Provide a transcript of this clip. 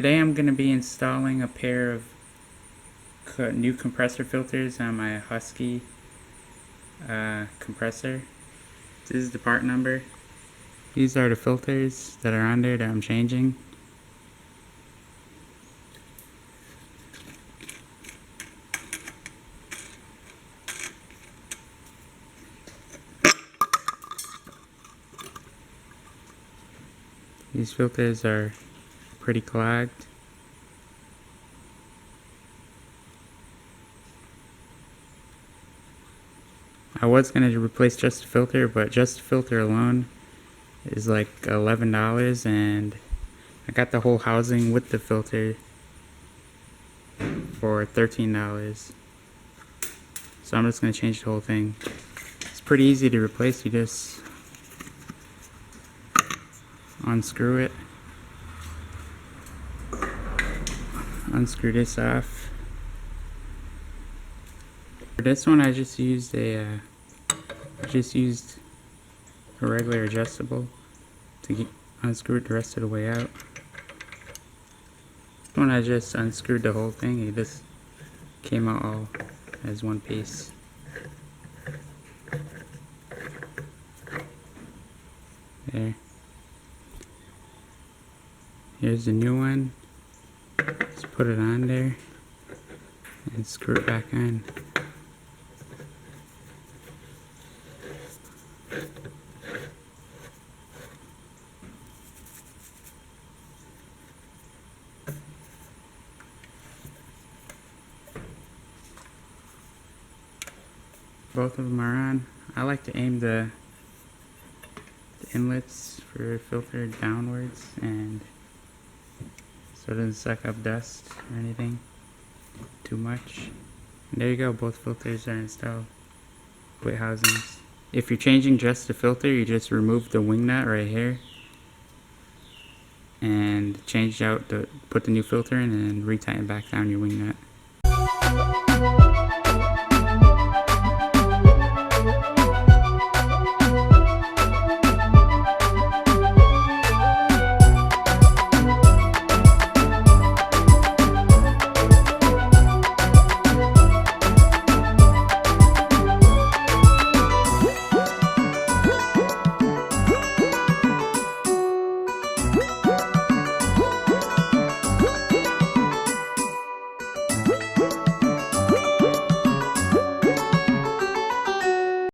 Today I'm going to be installing a pair of new compressor filters on my Husky compressor. This is the part number. These are the filters that are on there that I'm changing. These filters are pretty clogged. I was going to replace just the filter, but just the filter alone is like $11, and I got the whole housing with the filter for $13. So I'm just going to change the whole thing. It's pretty easy to replace. You just unscrew it, unscrew this off. For this one I just used a regular adjustable to unscrew it the rest of the way out. This one I just unscrewed the whole thing. It just came out all as one piece. There. Here's the new one. Just put it on there and screw it back on. Both of them are on. I like to aim the inlets for filter downwards, and so it doesn't suck up dust or anything too much. And there you go, both filters are installed with housings. If you're changing just the filter, you just remove the wing nut right here and put the new filter in and retighten back down your wing nut.